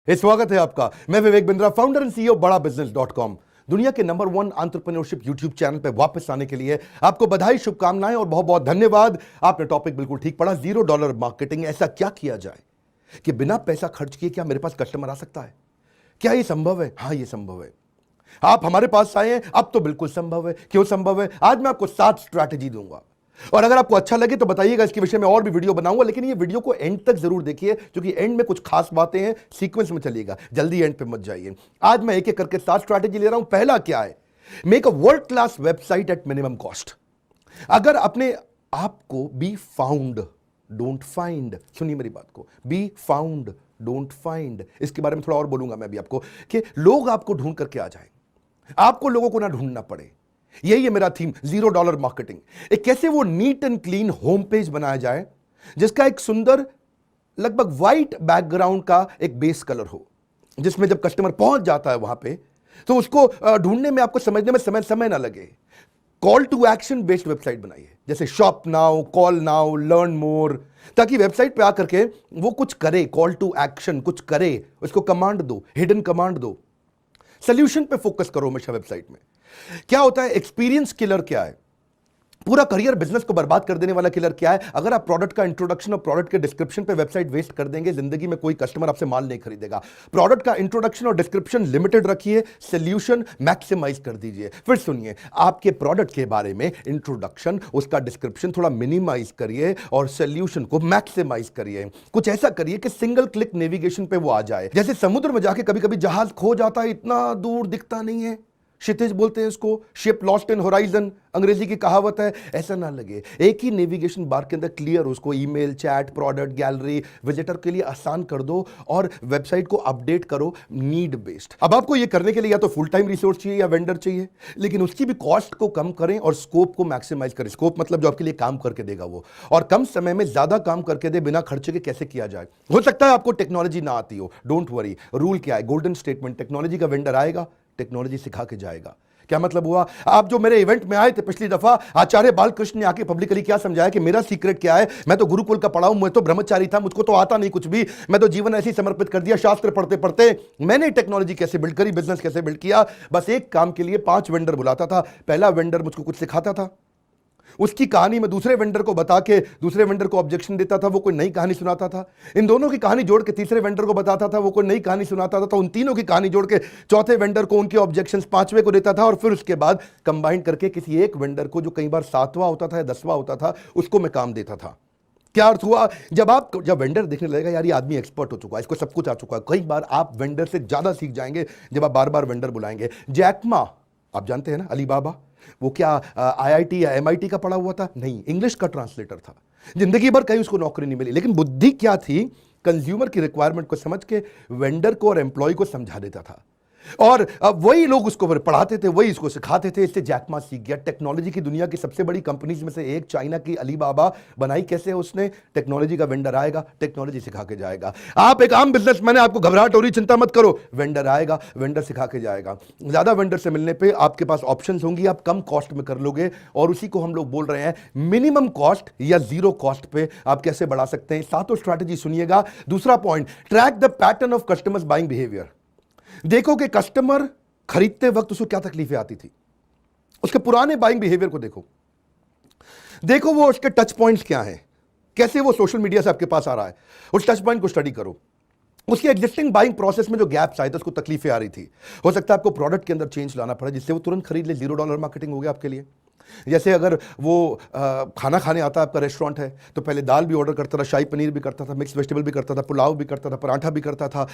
स्वागत है आपका। मैं Vivek Bindra, founder and CEO बड़ा बिजनेस .com। दुनिया के नंबर 1 एंटरप्रेन्योरशिप यूट्यूब चैनल पे वापस आने के लिए आपको बधाई, शुभकामनाएं और बहुत बहुत धन्यवाद। आपने टॉपिक बिल्कुल ठीक पढ़ा, $0 मार्केटिंग। ऐसा क्या किया जाए कि बिना पैसा खर्च किए क्या मेरे पास कस्टमर आ सकता है? क्या ये संभव है? हाँ, ये संभव है। आप हमारे पास आए हैं, अब तो बिल्कुल संभव है। क्यों संभव है? आज मैं आपको 7 स्ट्रैटेजी दूंगा और अगर आपको अच्छा लगे तो बताइएगा, इसके विषय में और भी वीडियो बनाऊंगा, लेकिन ये वीडियो को एंड तक जरूर देखिए क्योंकि एंड में कुछ खास बातें हैं। सीक्वेंस में चलिएगा, जल्दी एंड पे मत जाइए। आज मैं एक एक करके 7 स्ट्रैटेजी ले रहा हूं। पहला क्या है? Make a world class website at minimum cost. अगर अपने आपको बी फाउंड डोंट फाइंड, सुनिए मेरी बात को, बी फाउंड डोंट फाइंड, इसके बारे में थोड़ा और बोलूंगा मैं भी आपको कि लोग आपको ढूंढ करके आ जाए, आपको लोगों को ना ढूंढना पड़े। यही है मेरा थीम, $0 मार्केटिंग। एक कैसे वो neat and clean home page बनाया जाए जिसका एक सुंदर लगभग व्हाइट बैकग्राउंड का एक बेस कलर हो, जिसमें जब कस्टमर पहुंच जाता है वहां पे तो उसको ढूंढने में, आपको समझने में समय ना लगे। Call to action based website बनाइए, जैसे shop now, call now, learn more, ताकि वेबसाइट पे आकर के वो कुछ करे, कॉल टू एक्शन कुछ करे, उसको कमांड दो, हिडन कमांड दो। सोल्यूशन पे फोकस करो हमेशा वेबसाइट में। क्या होता है? एक्सपीरियंस किलर क्या है? पूरा करियर बिजनेस को बर्बाद कर देने वाला किलर क्या है? अगर आप प्रोडक्ट का इंट्रोडक्शन और प्रोडक्ट के डिस्क्रिप्शन पे वेबसाइट वेस्ट कर देंगे, जिंदगी में कोई कस्टमर आपसे माल नहीं खरीदेगा। प्रोडक्ट का इंट्रोडक्शन और डिस्क्रिप्शन लिमिटेड रखिए, सोल्यूशन मैक्सिमाइज कर दीजिए। फिर सुनिए, आपके प्रोडक्ट के बारे में इंट्रोडक्शन, उसका डिस्क्रिप्शन थोड़ा मिनिमाइज करिए और सोल्यूशन को मैक्सिमाइज करिए। कुछ ऐसा करिए कि सिंगल क्लिक नेविगेशन पे वो आ जाए। जैसे समुद्र में जाके कभी कभी जहाज खो जाता है, इतना दूर दिखता नहीं है, क्षितिज बोलते हैं इसको, शिप लॉस्ट इन होराइजन अंग्रेजी की कहावत है। ऐसा ना लगे, एक ही नेविगेशन बार के अंदर क्लियर उसको email, chat, product, gallery, visitor के लिए आसान कर दो और वेबसाइट को अपडेट करो नीड बेस्ड। अब आपको ये करने के लिए या तो फुल टाइम रिसोर्स चाहिए या वेंडर चाहिए, लेकिन उसकी भी कॉस्ट को कम करें और स्कोप को मैक्सिमाइज करें। स्कोप मतलब जो आपके लिए काम करके देगा वो, और कम समय में ज्यादा काम करके दे बिना खर्चे के। कैसे किया जाए? हो सकता है आपको टेक्नोलॉजी ना आती हो, डोंट वरी। रूल क्या है? गोल्डन स्टेटमेंट, टेक्नोलॉजी का वेंडर आएगा, टेक्नोलॉजी सिखा के जाएगा। क्या मतलब हुआ? आप जो मेरे इवेंट में आए थे पिछली दफा, आचार्य बालकृष्ण ने आके पब्लिकली क्या समझाया कि मेरा सीक्रेट क्या है? मैं तो गुरुकुल का पढ़ा हूं, मैं तो ब्रह्मचारी था, मुझको तो आता नहीं कुछ भी, मैं तो जीवन ऐसे ही समर्पित कर दिया। शास्त्र पढ़ते पढ़ते मैंने टेक्नोलॉजी कैसे बिल्ड करी, बिजनेस कैसे बिल्ड किया। बस एक काम के लिए 5 वेंडर बुलाता था। पहला वेंडर मुझको कुछ सिखाता था, उसकी कहानी मैं दूसरे वेंडर को बता के दूसरे वेंडर को ऑब्जेक्शन देता था, वो कोई नई कहानी सुनाता था। इन दोनों की कहानी जोड़ के तीसरे वेंडर को बताता था, वो कोई नई कहानी सुनाता था। तो उन तीनों की कहानी जोड़ के चौथे वेंडर को उनके ऑब्जेक्शंस, 5वें को देता था, और फिर उसके बाद कंबाइन करके किसी एक वेंडर को, जो कई बार 7वां होता था या 10वां होता था, उसको मैं काम देता था। क्या अर्थ हुआ? जब वेंडर देखने लगेगा यार ये आदमी एक्सपर्ट हो चुका है, इसको सब कुछ आ चुका है, कई बार आप वेंडर से ज्यादा सीख जाएंगे जब आप बार बार वेंडर बुलाएंगे। जैकमा, आप जानते हैं ना, अलीबाबा, वो क्या आईआईटी या एमआईटी का पढ़ा हुआ था? नहीं, इंग्लिश का ट्रांसलेटर था। जिंदगी भर कहीं उसको नौकरी नहीं मिली, लेकिन बुद्धि क्या थी? कंज्यूमर की रिक्वायरमेंट को समझ के वेंडर को और एम्प्लॉय को समझा देता था, और वही लोग उसको पढ़ाते थे, वही इसको सिखाते थे। इससे जैकमा सीख गया। टेक्नोलॉजी की दुनिया की सबसे बड़ी कंपनीज में से एक, चाइना की अलीबाबा, बनाई कैसे उसने? टेक्नोलॉजी का वेंडर आएगा, टेक्नोलॉजी सिखा के जाएगा। आप एक आम बिजनेसमैन है, आपको घबराहट हो रही, चिंता मत करो, वेंडर आएगा, वेंडर सिखा के जाएगा। ज्यादा वेंडर से मिलने पे आपके पास ऑप्शंस होंगी, आप कम कॉस्ट में कर लोगे, और उसी को हम लोग बोल रहे हैं मिनिमम कॉस्ट या जीरो कॉस्ट पे आप कैसे बढ़ा सकते हैं। 7 स्ट्रैटेजी सुनिएगा। दूसरा point, track the pattern of customers buying behaviour. देखो कि कस्टमर खरीदते वक्त उसको क्या तकलीफें आती थी, उसके पुराने बाइंग बिहेवियर को देखो वो उसके टच पॉइंट्स क्या हैं, कैसे वो सोशल मीडिया से आपके पास आ रहा है, उस टच पॉइंट को स्टडी करो। उसकी एग्जिस्टिंग बाइंग प्रोसेस में जो गैप्स आए थे, उसको तकलीफें आ रही थी, हो सकता है आपको प्रोडक्ट के अंदर चेंज लाना पड़ा जिससे वो तुरंत खरीद ले। $0 मार्केटिंग हो गया आपके लिए। जैसे अगर वो खाना खाने आता है, आपका रेस्टोरेंट है, तो पहले दाल भी ऑर्डर करता था, शाही पनीर भी करता था, मिक्स वेजिटेबल भी करता था, पुलाव भी करता था, पराठा भी करता था,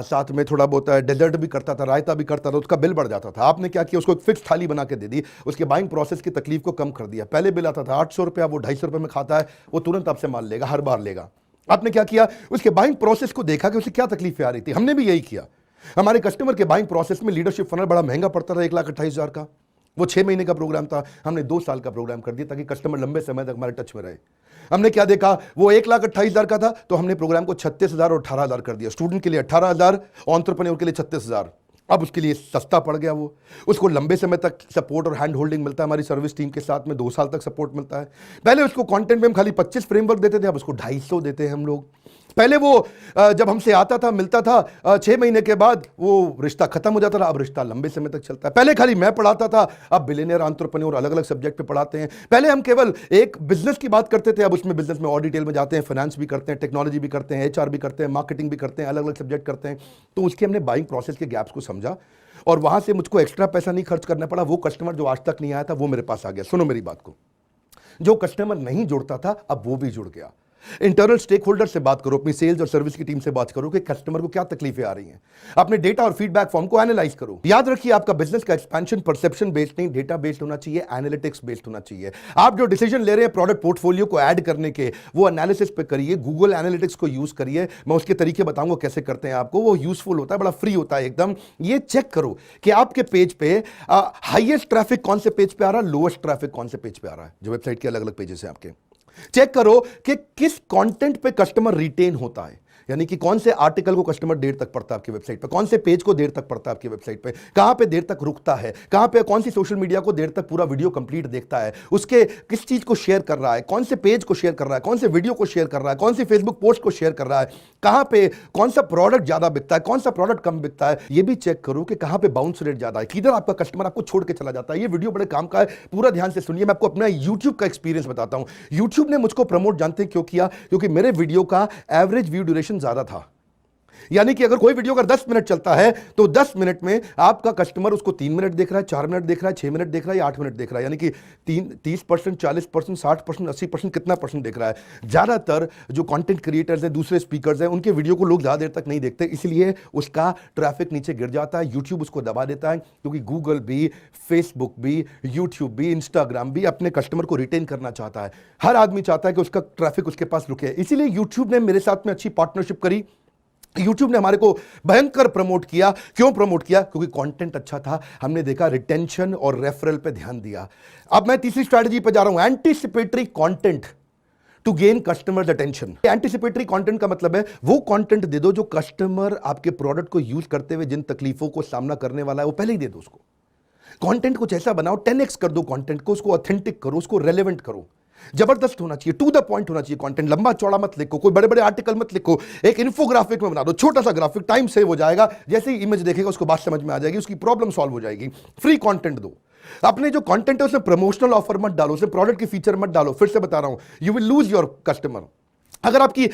साथ में थोड़ा बहुत डेजर्ट भी करता था, रायता भी करता था, उसका बिल बढ़ जाता था। आपने क्या किया? उसको एक फिक्स थाली बना के दे दी, उसके बाइंग प्रोसेस की तकलीफ को कम कर दिया। पहले बिल आता था 800 रुपया, वो 250 रुपये में खाता है, वो तुरंत आपसे माल लेगा, हर बार लेगा। आपने क्या किया? उसके बाइंग प्रोसेस को देखा कि उसे क्या तकलीफें आ रही थी। हमने भी यही किया। हमारे कस्टमर के बाइंग प्रोसेस में लीडरशिप फनल बड़ा महंगा पड़ता था, 1,28,000 का, वो 6 महीने का प्रोग्राम था, हमने 2 साल का प्रोग्राम कर दिया ताकि कस्टमर लंबे समय तक हमारे टच में रहे। हमने क्या देखा? वो 1,28,000 का था, तो हमने प्रोग्राम को 36,000 और 18,000 कर दिया। स्टूडेंट के लिए 18,000, एंटरप्रेन्योर के लिए 36,000। अब उसके लिए सस्ता पड़ गया। वो उसको लंबे समय तक सपोर्ट और हैंड होल्डिंग मिलता है हमारी सर्विस टीम के साथ में, 2 साल तक सपोर्ट मिलता है। पहले उसको कंटेंट में हम खाली 25 फ्रेमवर्क देते थे, अब उसको 250 देते हैं हम लोग। पहले वो जब हमसे आता था, मिलता था, 6 महीने के बाद वो रिश्ता खत्म हो जाता था। अब रिश्ता लंबे समय तक चलता है। पहले खाली मैं पढ़ाता था, अब बिलियनियर एंटरप्रेन्योर अलग अलग सब्जेक्ट पे पढ़ाते हैं। पहले हम केवल एक बिजनेस की बात करते थे, अब उसमें बिजनेस में और डिटेल में जाते हैं, फाइनेंस भी करते हैं, टेक्नोलॉजी भी करते हैं, HR भी करते हैं, मार्केटिंग भी करते हैं, अलग अलग सब्जेक्ट करते हैं। तो उसके हमने बाइंग प्रोसेस के गैप्स को समझा और वहां से मुझको एक्स्ट्रा पैसा नहीं खर्च करना पड़ा। वो कस्टमर जो आज तक नहीं आया था वो मेरे पास आ गया। सुनो मेरी बात को, जो कस्टमर नहीं जुड़ता था अब वो भी जुड़ गया। इंटरनल स्टेक होल्डर से बात करो, अपनी सेल्स और सर्विस की टीम से बात करो कि कस्टमर को क्या तकलीफें आ रही हैं। अपने डेटा और फीडबैक फॉर्म को एनालाइज करो। याद रखिए, आपका बिजनेस का एक्सपेंशन परसेप्शन बेस्ड नहीं, डेटा बेस्ड होना चाहिए, एनालिटिक्स बेस्ड होना चाहिए। आप जो डिसीजन ले रहे हैं प्रोडक्ट पोर्टफोलियो को ऐड करने के, वो एनालिसिस पे करिए, गूगल एनालिटिक्स को यूज करिए। मैं उसके तरीके बताऊंगा कैसे करते हैं आपको, वो यूजफुल होता है, बड़ा फ्री होता है एकदम। ये चेक करो कि आपके पेज पे हाईएस्ट ट्रैफिक कौन से पेज पे आ रहा है, लोएस्ट ट्रैफिक कौन से पेज पे आ रहा है, जो वेबसाइट के अलग अलग पेजेस हैं आपके। चेक करो कि किस कंटेंट पे कस्टमर रिटेन होता है, यानी कि कौन से आर्टिकल को कस्टमर देर तक पढ़ता है आपकी वेबसाइट पे, कौन से पेज को देर तक पढ़ता है आपकी वेबसाइट पे, कहां पे देर तक रुकता है, कहां पे कौन सी सोशल मीडिया को देर तक पूरा वीडियो कंप्लीट देखता है, उसके किस चीज को शेयर कर रहा है, कौन से पेज को शेयर कर रहा है, कौन से वीडियो को शेयर कर रहा है, कौन सी फेसबुक पोस्ट को शेयर कर रहा है, कहां पे कौन सा प्रोडक्ट ज्यादा बिकता है, कौन सा प्रोडक्ट कम बिकता है। ये भी चेक करो कि कहां पे बाउंस रेट ज्यादा है, किधर आपका कस्टमर आपको छोड़ के चला जाता है। ये वीडियो बड़े काम का है, पूरा ध्यान से सुनिए। मैं आपको अपना यूट्यूब का एक्सपीरियंस बताता हूं। यूट्यूब ने मुझको प्रमोट जानते हैं क्यों किया? क्योंकि मेरे वीडियो का एवरेज व्यू ड्यूरेशन ज्यादा था। यानी कि अगर कोई वीडियो अगर 10 मिनट चलता है तो 10 मिनट में आपका कस्टमर उसको 3 मिनट देख रहा है, 4 मिनट देख रहा है, 6 मिनट देख रहा है या 8 मिनट देख रहा है। यानी कि 30%, 40%, 60%, 80% कितना परसेंट देख रहा है। ज्यादातर जो कंटेंट क्रिएटर्स हैं, दूसरे स्पीकर्स हैं, उनके वीडियो को लोग ज्यादा देर तक नहीं देखते, इसलिए उसका ट्रैफिक नीचे गिर जाता है। यूट्यूब उसको दबा देता है, क्योंकि गूगल भी, फेसबुक भी, यूट्यूब भी, इंस्टाग्राम भी अपने कस्टमर को रिटेन करना चाहता है। हर आदमी चाहता है कि उसका ट्रैफिक उसके पास रुके, इसीलिए यूट्यूब ने मेरे साथ में अच्छी पार्टनरशिप करी। YouTube ने हमारे को भयंकर प्रमोट किया। क्यों प्रमोट किया? क्योंकि कंटेंट अच्छा था। हमने देखा रिटेंशन और रेफरल पे ध्यान दिया। अब मैं तीसरी स्ट्रैटेजी पे जा रहा हूं, anticipatory content to gain customers attention. Anticipatory content का मतलब है वो कंटेंट दे दो जो कस्टमर आपके प्रोडक्ट को यूज करते हुए जिन तकलीफों को सामना करने वाला है वो पहले ही दे दो उसको। कंटेंट कुछ ऐसा बनाओ, 10x कर दो कंटेंट को, उसको ऑथेंटिक करो, उसको रेलेवेंट करो, जबरदस्त होना चाहिए, टू द पॉइंट होना चाहिए कंटेंट। लंबा चौड़ा मत लिखो, कोई बड़े बड़े आर्टिकल मत लिखो, एक इन्फोग्राफिक में बना दो, छोटा सा ग्राफिक, टाइम सेव हो जाएगा। जैसे ही इमेज देखेगा उसको बात समझ में आ जाएगी, उसकी प्रॉब्लम सॉल्व हो जाएगी। फ्री कंटेंट दो। अपने जो कंटेंट है उसमें प्रमोशनल ऑफर मत डालो, उसमें प्रोडक्ट की फीचर मत डालो। फिर से बता रहा हूं, you will lose your customer. अगर आपकी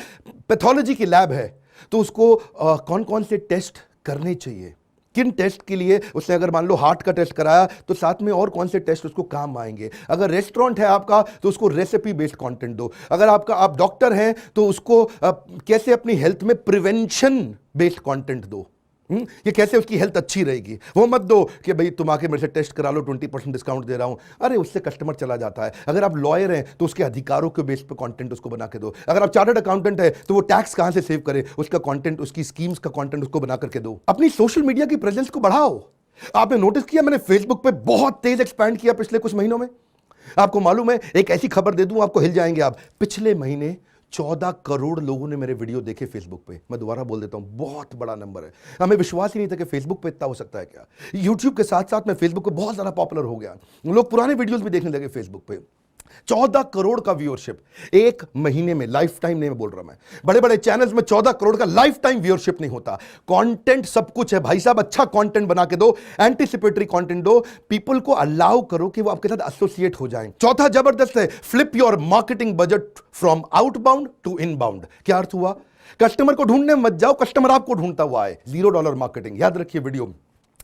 पैथोलॉजी की लैब है तो उसको कौन कौन से टेस्ट करने चाहिए, किन टेस्ट के लिए उसने, अगर मान लो हार्ट का टेस्ट कराया तो साथ में और कौन से टेस्ट उसको काम आएंगे। अगर रेस्टोरेंट है आपका तो उसको रेसिपी बेस्ड कंटेंट दो। अगर आप डॉक्टर हैं तो उसको कैसे अपनी हेल्थ में प्रिवेंशन बेस्ड कंटेंट दो। ये कैसे उसकी हेल्थ अच्छी रहेगी। वो मत दो कि भाई तुम आके मेरे से टेस्ट करा लो, 20% डिस्काउंट दे रहा हूं। अरे उससे कस्टमर चला जाता है। अगर आप लॉयर हैं तो उसके अधिकारों के बेस पे कंटेंट उसको बना के दो। अगर आप चार्टर्ड अकाउंटेंट है तो वो टैक्स कहां से सेव करे, उसका कंटेंट, उसकी स्कीम्स का कंटेंट उसको बना करके दो। अपनी सोशल मीडिया की प्रेजेंस को बढ़ाओ। आपने नोटिस किया मैंने फेसबुक पे बहुत तेज एक्सपैंड किया पिछले कुछ महीनों में। आपको मालूम है, एक ऐसी खबर दे दूं आपको हिल जाएंगे आप, पिछले महीने 14 करोड़ लोगों ने मेरे वीडियो देखे फेसबुक पे। मैं दोबारा बोल देता हूं, बहुत बड़ा नंबर है। हमें विश्वास ही नहीं था कि फेसबुक पे इतना हो सकता है क्या। यूट्यूब के साथ साथ में फेसबुक पे बहुत ज्यादा पॉपुलर हो गया, लोग पुराने वीडियोस भी देखने लगे फेसबुक पे। 14 करोड़ का व्यूअरशिप एक महीने में, लाइफ टाइम नहीं बोल रहा मैं, बड़े बड़े चैनल्स में 14 करोड़ का लाइफ टाइम व्यूअरशिप नहीं होता। कंटेंट सब कुछ है भाई साहब, अच्छा कंटेंट बना के दो, एंटीसिपेटरी कंटेंट दो, पीपल को अलाउ करो कि वो आपके साथ एसोसिएट हो जाएं। चौथा जबरदस्त है, flip your marketing budget from outbound to inbound. क्या अर्थ हुआ? कस्टमर को ढूंढने मत जाओ, कस्टमर आपको ढूंढता हुआ है। $0 मार्केटिंग। याद रखिए वीडियो,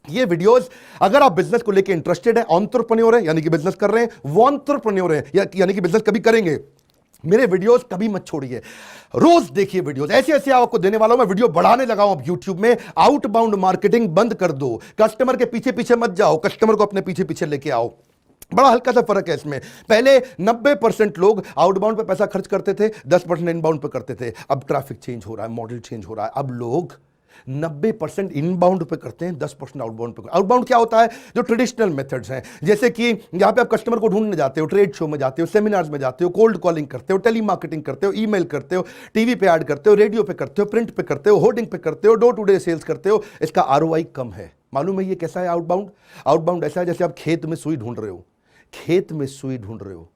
ये वीडियोस अगर आप बिजनेस को लेके इंटरेस्टेड है, एंटरप्रेन्योर है यानी कि बिजनेस कर रहे हैं, वो एंटरप्रेन्योर है यानी कि बिजनेस कभी करेंगे, मेरे वीडियोस कभी मत छोड़िए, रोज देखिए वीडियोस। ऐसे ऐसे आपको देने वाला हूं मैं, वीडियो बढ़ाने लगा हूं अब यूट्यूब में। आउटबाउंड मार्केटिंग बंद कर दो, कस्टमर के पीछे पीछे मत जाओ, कस्टमर को अपने पीछे पीछे लेके आओ। बड़ा हल्का सा फर्क है इसमें। पहले 90% लोग आउटबाउंड पे पैसा खर्च करते थे, 10% इनबाउंड पे करते थे। अब ट्रैफिक चेंज हो रहा है, मॉडल चेंज हो रहा है, अब लोग 90% इनबाउंड पे करते हैं, 10% आउटबाउंड पे। आउटबाउंड क्या होता है? जो ट्रेडिशनल मेथड्स हैं, जैसे कि यहां पे आप कस्टमर को ढूंढने जाते हो, ट्रेड शो में जाते हो, सेमिनार्स में जाते हो, कोल्ड कॉलिंग करते हो, टेली मार्केटिंग करते हो, ईमेल करते हो, टीवी पे ऐड करते हो, रेडियो पे करते हो, प्रिंट पे करते हो, होर्डिंग पे करते हो, डोर टू डे सेल्स करते हो। इसका आरओआई कम है। मालूम है ये कैसा है आउटबाउंड? आउटबाउंड ऐसा है जैसे आप खेत में सुई ढूंढ रहे हो, खेत में सुई ढूंढ रहे हो,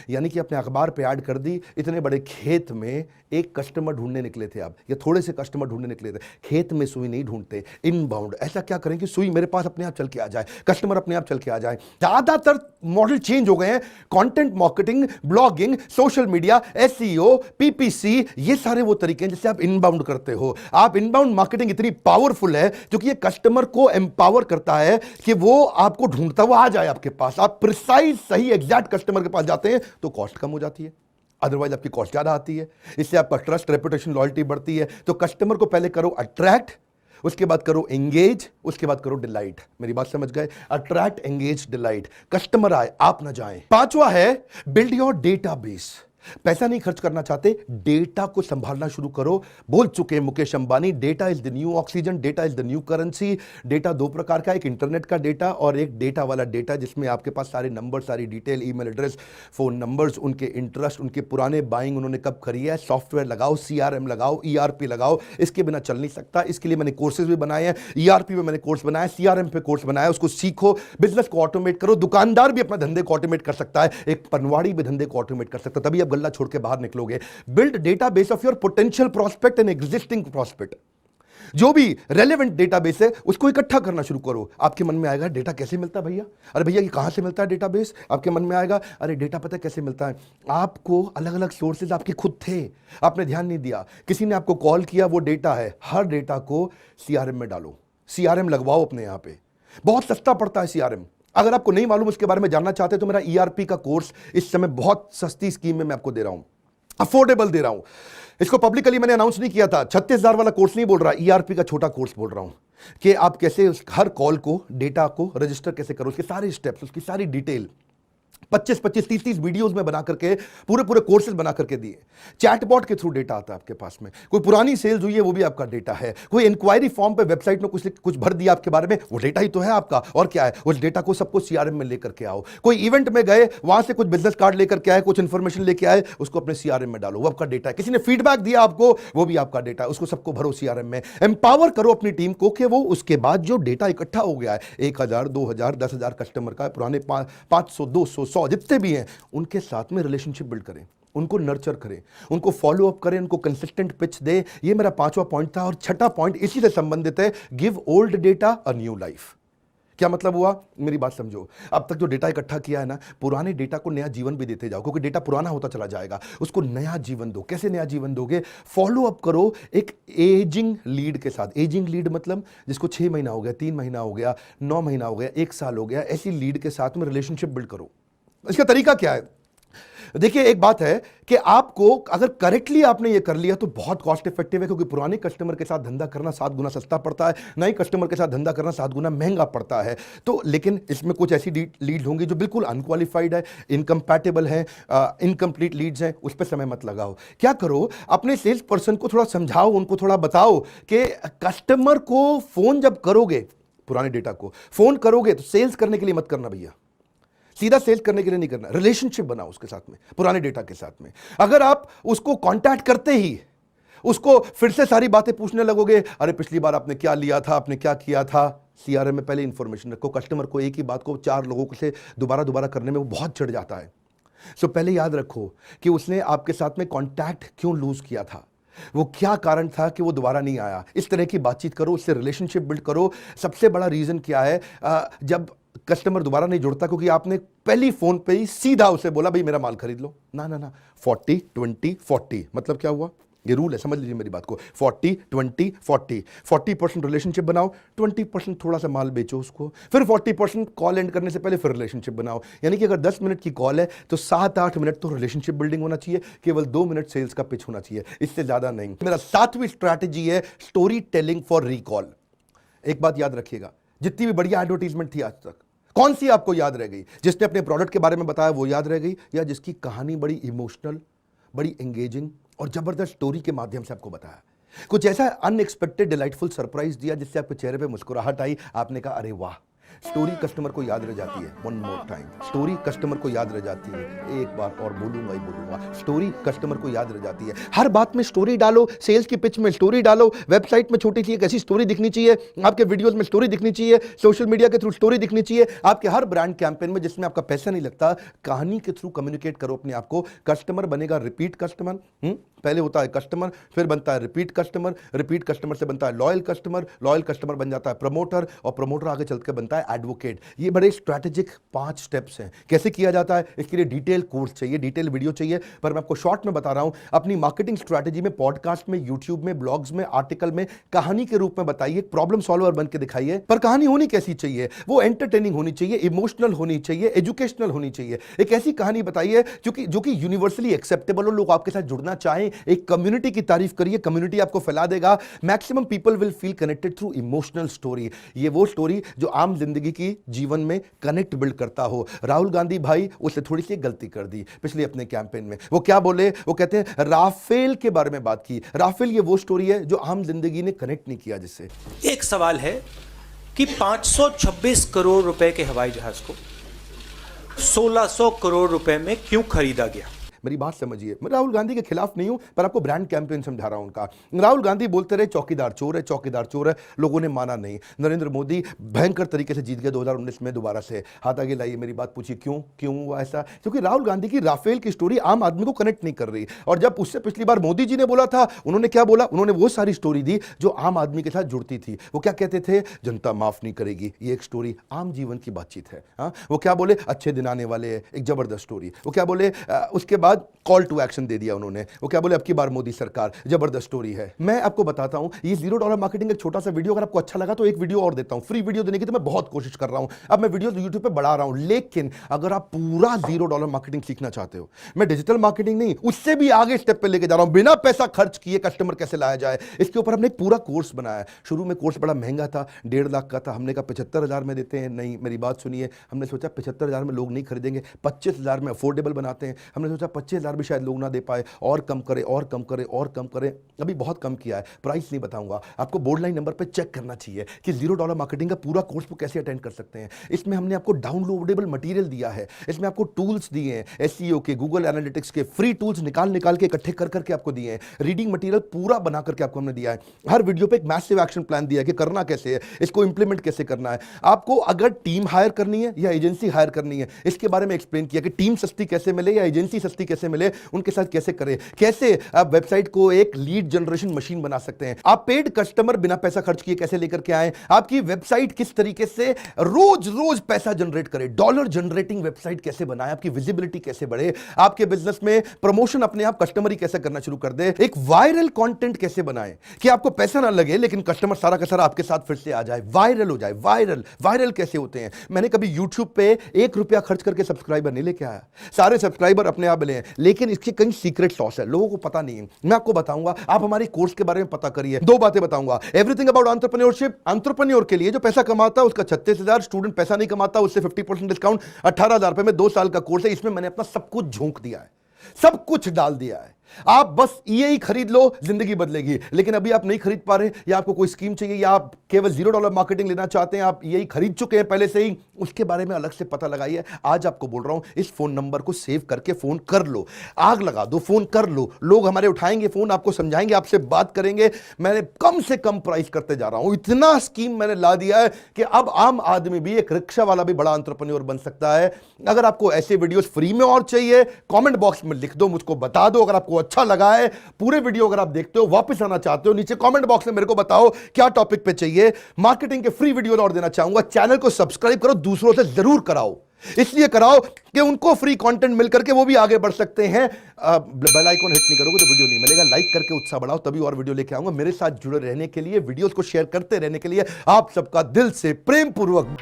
यानी कि अपने अखबार पे ऐड कर दी, इतने बड़े खेत में एक कस्टमर ढूंढने निकले थे आप, या थोड़े से कस्टमर ढूंढने निकले थे। खेत में सुई नहीं ढूंढते, इनबाउंड। ऐसा क्या करें कि सुई मेरे पास अपने आप चल के आ जाए, कस्टमर अपने आप चल के आ जाए। ज्यादातर मॉडल चेंज हो गए हैं। Content marketing, blogging, social media, SEO, PPC, ये सारे वो तरीके हैं जिससे आप इनबाउंड करते हो। आप इनबाउंड मार्केटिंग इतनी पावरफुल है क्योंकि ये कस्टमर को एम्पावर करता है कि वो आपको ढूंढता हुआ आ जाए आपके पास। आप प्रिसाइज सही एग्जैक्ट कस्टमर के पास जाते हैं तो कॉस्ट कम हो जाती है, अदरवाइज आपकी कॉस्ट ज्यादा आती है। इससे आपका ट्रस्ट, रेपुटेशन, लॉयल्टी बढ़ती है। तो कस्टमर को पहले करो अट्रैक्ट, उसके बाद करो एंगेज, उसके बाद करो डिलाइट। मेरी बात समझ गए? Attract, engage, delight. कस्टमर आए, आप ना जाएं। पांचवा है बिल्ड योर डेटाबेस। पैसा नहीं खर्च करना चाहते, डेटा को संभालना शुरू करो। बोल चुके हैं Mukesh Ambani, data is the new oxygen, data is the new currency. Data दो प्रकार का, एक इंटरनेट का डेटा और एक डेटा वाला डेटा जिसमें आपके पास सारे नंबर, सारी detail, email address, phone numbers, उनके इंटरेस्ट, उनके पुराने बाइंग उन्होंने कब करी है, सॉफ्टवेयर लगाओ, सीआरएम लगाओ, ईआरपी लगाओ। इसके बिना चल नहीं सकता। इसके लिए मैंने कोर्सेज भी बनाए हैं। ईआरपी में मैंने कोर्स बनाया, सीआरएम पे कोर्स बनाया, उसको सीखो। बिजनेस को ऑटोमेट करो। दुकानदार भी अपना धंधे को ऑटोमेट कर सकता है, एक पनवाड़ी भी धंधे को ऑटोमेट कर सकता है, तभी आप गल्ला छोड़ के बाहर निकलोगे। Build database of your potential prospect and existing prospect. जो भी रेलेवेंट डेटाबेस है उसको इकट्ठा करना शुरू करो। आपके मन में आएगा डेटा कैसे मिलता है भैया? अरे भैया ये कहां से मिलता है डेटाबेस? आपके मन में आएगा अरे डेटा पता है कैसे मिलता है? आपको अलग अलग सोर्सेज आपके खुद थे, आपने ध्यान नहीं दिया। किसी ने आपको कॉल किया, वो डेटा है। हर डेटा को सीआरएम में डालो, सीआरएम लगवाओ अपने यहां पे। बहुत सस्ता पड़ता है सीआरएम। अगर आपको नहीं मालूम, उसके बारे में जानना चाहते हैं तो मेरा ईआरपी का कोर्स इस समय बहुत सस्ती स्कीम में मैं आपको दे रहा हूं, अफोर्डेबल दे रहा हूं। इसको पब्लिकली मैंने अनाउंस नहीं किया था। 36,000 वाला कोर्स नहीं बोल रहा, ईआरपी का छोटा कोर्स बोल रहा हूं कि आप कैसे हर कॉल को, डेटा को रजिस्टर कैसे करो, उसके सारे स्टेप्स, उसकी सारी डिटेल 25-25, 30-30 वीडियोस में बना करके पूरे पूरे कोर्सेज बना करके दिए। चैटबॉट के थ्रू डेटा आता है आपके पास में। कोई पुरानी सेल्स हुई है वो भी आपका डेटा है। कोई इंक्वायरी फॉर्म पे वेबसाइट में कुछ भर दिया आपके बारे में, वो डेटा ही तो है आपका। और क्या है, उस डेटा को सबको सीआरएम में लेकर के आओ। कोई इवेंट में गए, वहां से कुछ बिजनेस कार्ड लेकर के आए, कुछ इंफॉर्मेशन लेके आए, उसको अपने सीआरएम में डालो, वो आपका डेटा है। किसी ने फीडबैक दिया आपको, वो भी आपका डेटा है, उसको सबको भरो सीआरएम में। एम्पावर करो अपनी टीम को कि वो उसके बाद जो डेटा इकट्ठा हो गया है, 1,000, 2,000, 10,000 कस्टमर का, पुराने 500, 200, 100 जितने भी हैं, उनके साथ में रिलेशनशिप बिल्ड करें, उनको नर्चर करें, उनको फॉलो अप करें, उनको कंसिस्टेंट पिच दे। ये मेरा 5वां पॉइंट था। और 6ठा पॉइंट इसी से संबंधित है, give old data a new life. क्या मतलब हुआ? मेरी बात समझो। अब तक जो डेटा इकट्ठा किया है ना, पुराने डेटा को नया जीवन भी देते जाओ, क्योंकि डेटा पुराना होता चला जाएगा। उसको नया जीवन दो। कैसे नया जीवन दोगे? फॉलो अप करो एक एजिंग लीड के साथ। एजिंग लीड मतलब जिसको 6 महीना हो गया, 3 महीना हो गया, 9 महीना हो गया, 1 साल हो गया, ऐसी लीड के साथ में रिलेशनशिप बिल्ड करो। इसका तरीका क्या है? देखिए, एक बात है कि आपको अगर करेक्टली आपने ये कर लिया तो बहुत कॉस्ट इफेक्टिव है, क्योंकि पुराने कस्टमर के साथ धंधा करना 7 गुना सस्ता पड़ता है, नए कस्टमर के साथ धंधा करना 7 गुना महंगा पड़ता है। तो लेकिन इसमें कुछ ऐसी लीड होंगी जो बिल्कुल अनक्वालिफाइड है, इनकम्पैटिबल है, इनकम्प्लीट लीड्स हैं, उस पर समय मत लगाओ। क्या करो, अपने सेल्स पर्सन को थोड़ा समझाओ, उनको थोड़ा बताओ कि कस्टमर को फोन जब करोगे, पुराने डेटा को फोन करोगे तो सेल्स करने के लिए मत करना भैया, सीधा सेल्स करने के लिए नहीं करना। रिलेशनशिप बनाओ उसके साथ में, पुराने डेटा के साथ में। अगर आप उसको कांटेक्ट करते ही उसको फिर से सारी बातें पूछने लगोगे, अरे पिछली बार आपने क्या लिया था, आपने क्या किया था, सीआरएम में पहले इंफॉर्मेशन रखो। कस्टमर को एक ही बात को 4 लोगों से दोबारा करने में वो बहुत चिढ़ जाता है। सो पहले याद रखो कि उसने आपके साथ में कांटेक्ट क्यों लूज किया था, वो क्या कारण था कि वो दोबारा नहीं आया। इस तरह की बातचीत करो, उससे रिलेशनशिप बिल्ड करो। सबसे बड़ा रीजन क्या है जब कस्टमर दोबारा नहीं जुड़ता? क्योंकि आपने पहली फोन पे ही सीधा उसे बोला भाई मेरा माल खरीद लो। ना 40, 20, 40 मतलब क्या हुआ? ये रूल है, समझ लीजिए मेरी बात को। 40, 20, 40, 40% रिलेशनशिप बनाओ, 20% थोड़ा सा माल बेचो उसको, फिर 40% कॉल एंड करने से पहले फिर रिलेशनशिप बनाओ। यानी कि अगर 10 मिनट की कॉल है तो 7-8 मिनट तो रिलेशनशिप बिल्डिंग होना चाहिए, केवल 2 मिनट सेल्स का पिच होना चाहिए, इससे ज्यादा नहीं। मेरा 7वीं स्ट्रैटेजी है स्टोरी टेलिंग फॉर रिकॉल। एक बात याद रखिएगा, जितनी भी बढ़िया एडवर्टीजमेंट थी आज तक, कौन सी आपको याद रह गई? जिसने अपने प्रोडक्ट के बारे में बताया वो याद रह गई, या जिसकी कहानी बड़ी इमोशनल, बड़ी एंगेजिंग और जबरदस्त स्टोरी के माध्यम से आपको बताया, कुछ ऐसा अनएक्सपेक्टेड डिलाइटफुल सरप्राइज दिया जिससे आपके चेहरे पे मुस्कुराहट आई, आपने कहा अरे वाह, स्टोरी कस्टमर को याद रह जाती है। One more time, story customer को याद रह जाती है। एक बार और बोलूंगा ही बोलूंगा, स्टोरी कस्टमर को याद रह जाती है। हर बात में स्टोरी डालो, सेल्स की पिच में स्टोरी डालो, वेबसाइट में छोटी सी एक ऐसी स्टोरी दिखनी चाहिए, आपके वीडियोस में स्टोरी दिखनी चाहिए, सोशल मीडिया के थ्रू स्टोरी दिखनी चाहिए, आपके हर ब्रांड कैंपेन में जिसमें आपका पैसा नहीं लगता, कहानी के थ्रू कम्युनिकेट करो अपने आप को। कस्टमर बनेगा रिपीट कस्टमर। पहले होता है कस्टमर, फिर बनता है रिपीट कस्टमर से बनता है लॉयल कस्टमर बन जाता है प्रमोटर, और प्रमोटर आगे चल के बनता है एडवोकेट। ये बड़े स्ट्रैटेजिक 5 स्टेप्स हैं। कैसे किया जाता है, इसके लिए डिटेल कोर्स चाहिए, डिटेल वीडियो चाहिए, पर मैं आपको शॉर्ट में बता रहा हूं। अपनी मार्केटिंग स्ट्रैटेजी में, पॉडकास्ट में, यूट्यूब में, ब्लॉग्स में, आर्टिकल में कहानी के रूप में बताइए, प्रॉब्लम सॉल्वर बन के दिखाइए। पर कहानी होनी कैसी चाहिए, वो एंटरटेनिंग होनी चाहिए, इमोशनल होनी चाहिए, एजुकेशनल होनी चाहिए। एक ऐसी कहानी बताइए जो कि यूनिवर्सली एक्सेप्टेबल हो, लोग आपके साथ जुड़ना चाहें। एक कम्युनिटी की तारीफ करिए, कम्युनिटी आपको फैला देगा। Maximum people will feel connected through emotional story. ये वो स्टोरी जो आम जिंदगी की जीवन में कनेक्ट बिल्ड करता हो। राहुल गांधी भाई उससे थोड़ी सी गलती कर दी पिछले अपने कैंपेन में। वो क्या बोले, वो कहते हैं राफेल के बारे में बात की। राफेल ये वो स्टोरी है जो आम जिंदगी ने कनेक्ट नहीं किया जिससे। एक सवाल है कि 526 करोड़ रुपए के हवाई जहाज को 1600 करोड़ रुपए में क्यों खरीदा गया? मेरी बात समझिए, मैं राहुल गांधी के खिलाफ नहीं हूं, पर आपको ब्रांड कैंपेन समझा रहा हूं उनका। राहुल गांधी बोलते रहे चौकीदार चोर है, चौकीदार चोर है, लोगों ने माना नहीं। नरेंद्र मोदी भयंकर तरीके से जीत गए 2019 में दोबारा से। हाथ आगे लाइए, मेरी बात पूछिए क्यों हुआ ऐसा? क्योंकि राहुल गांधी की राफेल की स्टोरी आम आदमी को कनेक्ट नहीं कर रही। और जब उससे पिछली बार मोदी जी ने बोला था, उन्होंने क्या बोला? उन्होंने वो सारी स्टोरी दी जो आम आदमी के साथ जुड़ती थी। वो क्या कहते थे? जनता माफ नहीं करेगी। ये एक स्टोरी आम जीवन की बातचीत है। हाँ, वो क्या बोले? अच्छे दिन आने वाले, एक जबरदस्त स्टोरी। वो क्या बोले? उसके बाद कॉल टू एक्शन दे दिया उन्होंने। वो क्या बोले? अब की बार मोदी सरकार, जबरदस्त स्टोरी है। मैं आपको बताता हूं, ये $0 मार्केटिंग एक छोटा सा वीडियो, अगर आपको अच्छा लगा तो एक वीडियो और देता हूं। फ्री वीडियो देने की तो मैं बहुत कोशिश कर रहा हूं, अब मैं वीडियो यूट्यूब पे बढ़ा रहा हूं। लेकिन अगर आप पूरा $0 मार्केटिंग सीखना चाहते हो, मैं डिजिटल मार्केटिंग नहीं, उससे भी आगे स्टेप पे लेके जा रहा हूं, बिना पैसा खर्च किए कस्टमर कैसे लाया जाए, इसके ऊपर हमने एक पूरा कोर्स बनाया है। शुरू में कोर्स बड़ा महंगा था, 1.5 लाख का था। हमने कहा 75,000 में देते हैं। नहीं, मेरी बात सुनिए, हमने सोचा 75,000 में लोग नहीं खरीदेंगे, 25,000 में अफोर्डेबल बनाते हैं। हमने सोचा 25,000 भी शायद लोग ना दे पाए, और कम करें। अभी बहुत कम किया है, प्राइस नहीं बताऊंगा आपको। बोर्ड लाइन नंबर पे चेक करना चाहिए कि $0 मार्केटिंग का पूरा कोर्स को कैसे अटेंड कर सकते हैं। इसमें हमने आपको डाउनलोडेबल मटेरियल दिया है, इसमें आपको टूल्स दिए हैं, एसईओ के, गूगल एनालिटिक्स के फ्री टूल्स निकाल के इकट्ठे कर करके आपको दिए हैं। रीडिंग मटेरियल पूरा बना करके आपको हमने दिया है। हर वीडियो पे एक मैसिव एक्शन प्लान दिया है कि करना कैसे है, इसको इंप्लीमेंट कैसे करना है। आपको अगर टीम हायर करनी है या एजेंसी हायर करनी है, इसके बारे में एक्सप्लेन किया कि टीम सस्ती कैसे मिले या एजेंसी सस्ती कैसे मिले, उनके साथ कैसे करें, कैसे आप वेबसाइट को एक लीड जनरेशन मशीन बना सकते हैं, आप पेड कस्टमर बिना पैसा खर्च किए कैसे लेकर के आए, आपकी वेबसाइट किस तरीके से रोज रोज पैसा जनरेट करे, डॉलर जनरेटिंग वेबसाइट कैसे बनाए, आपकी विजिबिलिटी कैसे बढ़े, आपके बिजनेस में प्रमोशन अपने आप कस्टमर ही कैसे करना शुरू कर दे, एक वायरल कंटेंट कैसे बनाए कि आपको पैसा ना लगे लेकिन कस्टमर सारा का सारा आपके साथ फिर से आ जाए, वायरल हो जाए। वायरल कैसे होते हैं? मैंने कभी YouTube पे ₹1 खर्च करके सब्सक्राइबर नहीं लेके आया, सारे सब्सक्राइबर अपने आप मिले हैं, लेकिन इसके कई सीक्रेट सॉस है, लोगों को पता नहीं है। मैं आपको बताऊंगा, आप हमारे कोर्स के बारे में पता करिए। 2 बातें बताऊंगा, एवरीथिंग अबाउट एंटरप्रेन्योरशिप। एंटरप्रेन्योर के लिए जो पैसा कमाता है उसका 36,000, स्टूडेंट पैसा नहीं कमाता उससे 50% डिस्काउंट, 18,000 रुपए में 2 साल का कोर्स है। इसमें मैंने अपना सब कुछ झोंक दिया है, सब कुछ डाल दिया है। आप बस ये खरीद लो, जिंदगी बदलेगी। लेकिन अभी आप नहीं खरीद पा रहे, या आपको कोई स्कीम चाहिए, या आप केवल $0 मार्केटिंग लेना चाहते हैं, आप यही खरीद चुके हैं पहले से ही, उसके बारे में अलग से पता लगाइए। आज आपको बोल रहा हूं, इस फोन नंबर को सेव करके फोन कर लो, आग लगा दो, फोन कर लो। लोग हमारे उठाएंगे फोन, आपको समझाएंगे, आपसे बात करेंगे। मैंने कम से कम प्राइस करते जा रहा हूं, इतना स्कीम मैंने ला दिया है कि अब आम आदमी भी, एक रिक्शा वाला भी बड़ा एंटरप्रेन्योर बन सकता है। अगर आपको ऐसे वीडियोस फ्री में और चाहिए, कमेंट बॉक्स में लिख दो, मुझको बता दो। अगर आपको अच्छा लगा है, पूरे वीडियो अगर आप देखते हो, वापस आना चाहते हो, नीचे कमेंट बॉक्स में मेरे को बताओ क्या टॉपिक पे चाहिए। मार्केटिंग के फ्री वीडियो और देना चाहूंगा। चैनल को सब्सक्राइब करो, दूसरों से जरूर कराओ, इसलिए कराओ कि उनको फ्री कंटेंट मिल करके वो भी आगे बढ़ सकते हैं। बेल आइकन हिट नहीं करोगे तो वीडियो नहीं मिलेगा। लाइक करके उत्साह बढ़ाओ, तभी और वीडियो लेके आऊंगा। मेरे साथ जुड़े रहने के लिए, वीडियोस को शेयर करते रहने के लिए आप सबका दिल से प्रेम पूर्वक